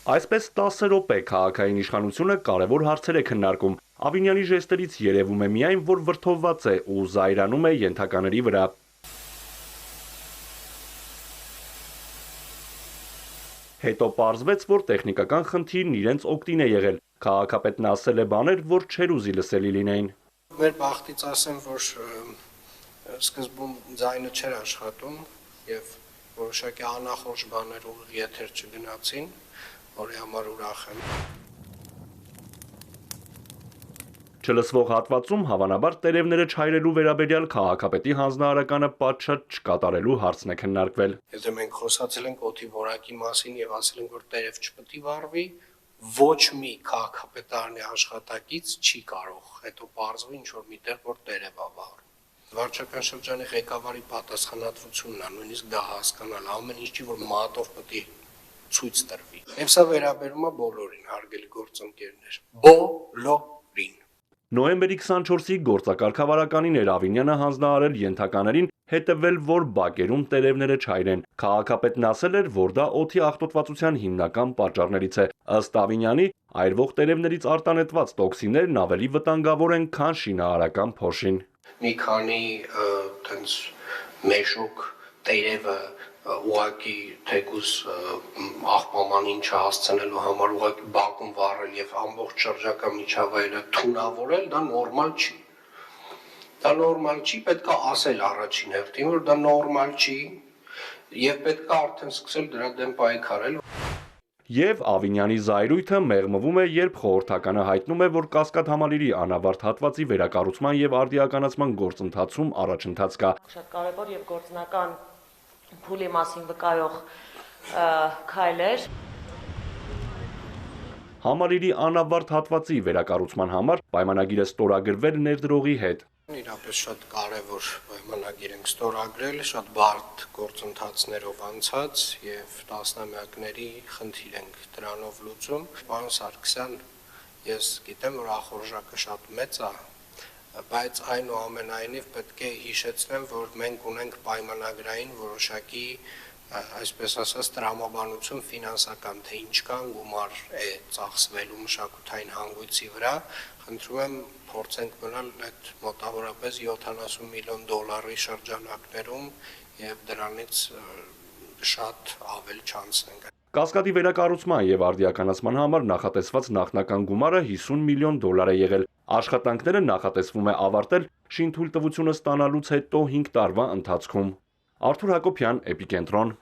Այսպես 10 րոպե քաղաքային իշխանությունը կարևոր հարցեր է քննարկում։ Ավինյանի ժեստերից երևում է միայն, որ վրդովված է ու զայրանում է ենթակաների վրա։ Հետո պարզվեց, որ տեխնիկական խնդիրն իրենց օգտին է եղել։ Քաղաքապետն ասել է բաներ, որ չէր ուզի լսելի լինեին։ Մեր բախտից ասեմ, որ սկզբում ձայնը չէր աշխատում եւ որոշակի անախորժ բաներ ուղիղ եթեր չգնացին, որի համար ուրախ եմ։ Չլսվող հատվածում հավանաբար տերևները չայրելու վերաբերյալ քաղաքապետի հանձնարարականը պատշաճ չկատարելու հարցն է քննարկվել։ Եթե մենք խոսացել ենք օդի որակի մասին եւ ասել ենք, որ տերև չպետք է վառվի, ոչ մի քաղաքապետարանի աշխատակից չի կարող հետո պարզվի ինչ որ միտեղ որ տերև է վառում։ Վարչական շրջանի ղեկավարի պատասխանատվությունն է նույնիսկ դա հասկանալ, ամեն ինչ չի որ մատով պետք է ցույց տրվի։ Եվ սա վերաբերում է բոլորին, հարգելի գործընկերներ։ Բոլորին։ Նոյեմբերի 24-ի գործակարգավարականին էր Ավինյանը հանձնարարել ենթականերին հետևել, որ բակերում տերևները չայրեն։ Քաղաքապետն ասել էր, որ դա օդի աղտոտվածության հիմնական պատճառներից է։ Ըստ Ավինյանի, այրվող տերևներից արտանետված տոքսիններն ավելի վտանգավոր են, քան շինարարական փոշին։ Մի քանի տենց մեժուկ տերևը ուղղակի թեկուզ աղբամանին չհասցնելու համար ուղղակի բակում վառել եւ ամբողջ շրջակա միջավայրը թունավորել, դա նորմալ չի։ Դա նորմալ չի, պետք է ասել առաջին հերթին, որ դա նորմալ չի եւ պետք է արդեն սկսել դրա դեմ պայքարել։ Եվ Ավինյանի զայրույթը մեղմվում է, երբ խորհրդականը հայտնում է, որ Կասկադ համալիրի անավարտ հատվածի վերակառուցման եւ արդիականացման գործընթացում առաջընթաց կա։ Շատ կարևոր եւ գործնական փուլի մասին վկայող քայլեր։ Համալիրի անավարտ հատվածի վերակառուցման համար պայմանագիր է ստորագրվել ներդրողի հետ։ Իրապես շատ կարևոր պայմանագիր ենք ստորագրել, շատ բարդ գործընթացներով անցած եւ տասնամյակների խնդիր ենք դրանով լուծում։ Պարոն Սարգսյան, ես գիտեմ, որ ախորժակը շատ մեծ է, բայց այնուամենայնիվ պետք է հիշեցնեմ, որ մենք ունենք պայմանագրային որոշակի, այսպես ասած, տրամաբանություն ֆինանսական, թե ինչ կան գումար է ծախսվելու մշակութային հանգույցի վրա, խնդրում եմ փորձենք մնալ այդ մոտավորապես 70 միլիոն դոլարի շրջանակներում եւ դրանից շատ ավել չանցնենք։ Կասկադի վերակառուցման եւ արդիականացման համար նախատեսված նախնական գումարը 50 միլիոն դոլար է եղել։ Աշխատանքները նախատեսվում է ավարտել շինթույլտվությունը ստանալուց հետո 5 տարվա ընթացքում։ Արթուր Հակոբյան, Էպիկենտրոն։